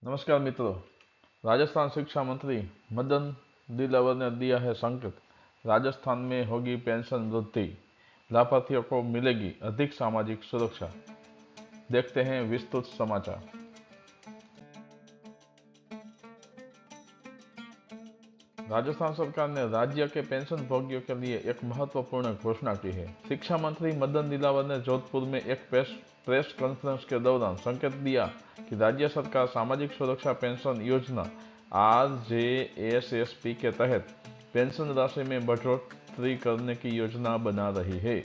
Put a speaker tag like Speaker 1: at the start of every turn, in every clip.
Speaker 1: नमस्कार मित्रों। राजस्थान शिक्षा मंत्री मदन दिलवर ने दिया है संकेत। राजस्थान में होगी पेंशन वृद्धि, लाभार्थियों को मिलेगी अधिक सामाजिक सुरक्षा। देखते हैं विस्तृत समाचार। राजस्थान सरकार ने राज्य के पेंशन भोगियों के लिए एक महत्वपूर्ण घोषणा की है। शिक्षा मंत्री मदन दिलावर ने जोधपुर में एक प्रेस कॉन्फ्रेंस के दौरान संकेत दिया कि राज्य सरकार सामाजिक सुरक्षा पेंशन योजना RJSSP के तहत पेंशन राशि में बढ़ोतरी करने की योजना बना रही है।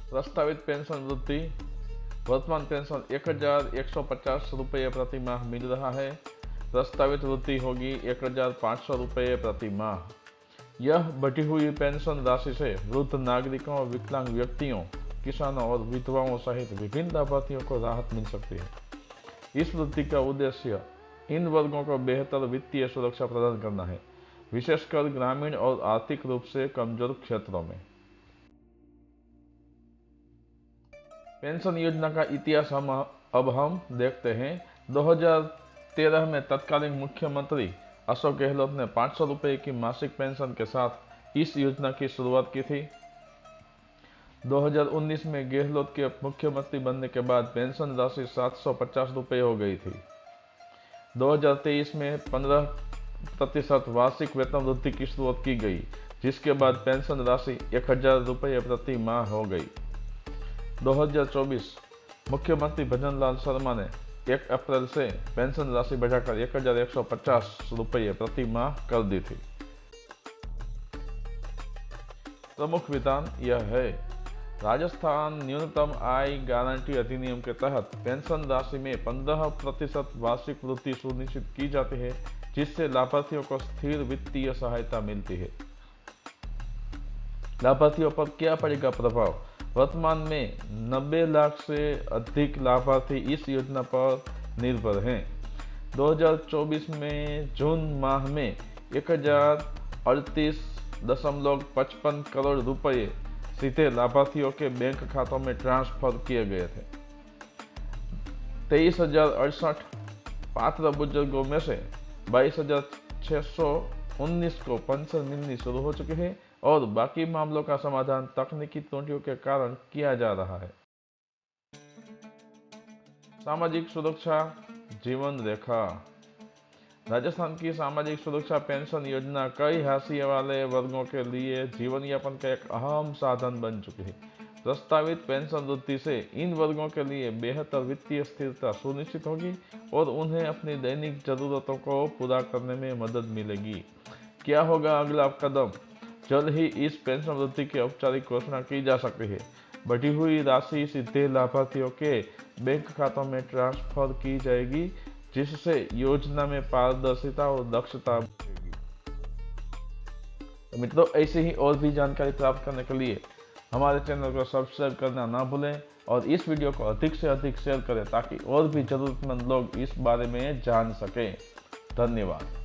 Speaker 1: प्रस्तावित पेंशन वृद्धि वर्तमान पेंशन 1150 रुपये प्रति माह मिल रहा है। प्रस्तावित वृद्धि होगी 1500 रुपये प्रति माह। यह बढ़ी हुई पेंशन राशि से वृद्ध नागरिकों, विकलांग व्यक्तियों, किसानों और विधवाओं सहित विभिन्न लाभार्थियों को राहत मिल सकती है। इस वृद्धि का उद्देश्य इन वर्गों को बेहतर वित्तीय सुरक्षा प्रदान करना है, विशेषकर ग्रामीण और आर्थिक रूप से कमजोर क्षेत्रों में। पेंशन योजना का इतिहास अब हम देखते हैं। 2013 में तत्कालीन मुख्यमंत्री अशोक गहलोत ने 500 रुपये की मासिक पेंशन के साथ इस योजना की शुरुआत की थी। 2019 में गहलोत के मुख्यमंत्री बनने के बाद पेंशन राशि 750 रुपये हो गई थी। 2023 में 15% वार्षिक वेतन वृद्धि की शुरुआत की गई, जिसके बाद पेंशन राशि 1000 रुपये प्रति माह हो गई। 2024 मुख्यमंत्री भजन लाल शर्मा ने 1 अप्रैल से पेंशन राशि बढ़ाकर 1150 रुपये प्रति माह कर दी थी। प्रमुख विधान यह है। राजस्थान न्यूनतम आय गारंटी अधिनियम के तहत पेंशन राशि में 15% वार्षिक वृद्धि सुनिश्चित की जाती है, जिससे लाभार्थियों को स्थिर वित्तीय सहायता मिलती है। लाभार्थियों पर क्या पड़ेगा प्रभाव? वर्तमान में 90 लाख से अधिक लाभार्थी इस योजना पर निर्भर हैं। 2024 में जून माह में 1038.55 करोड़ रुपए सीधे लाभार्थियों के बैंक खातों में ट्रांसफर किए गए थे। 23,068 पात्र बुजुर्गों में से 22,619 को पेंशन मिलनी शुरू हो चुकी है और बाकी मामलों का समाधान तकनीकी त्रुटियों के कारण किया जा रहा है। सामाजिक सुरक्षा जीवन रेखा। राजस्थान की सामाजिक सुरक्षा पेंशन योजना कई हाशिए वाले वर्गों के लिए जीवन यापन का एक अहम साधन बन चुकी है। प्रस्तावित पेंशन वृद्धि से इन वर्गों के लिए बेहतर वित्तीय स्थिरता सुनिश्चित होगी और उन्हें अपनी दैनिक जरूरतों को पूरा करने में मदद मिलेगी। क्या होगा अगला कदम? जल्द ही इस पेंशन वृद्धि की औपचारिक घोषणा की जा सकती है। बढ़ी हुई राशि सीधे लाभार्थियों के बैंक खातों में ट्रांसफर की जाएगी, जिससे योजना में पारदर्शिता और दक्षता बढ़ेगी। तो मित्रों, ऐसे ही और भी जानकारी प्राप्त करने के लिए हमारे चैनल को सब्सक्राइब करना ना भूलें और इस वीडियो को अधिक से अधिक शेयर करें ताकि और भी जरूरतमंद लोग इस बारे में जान सकें। धन्यवाद।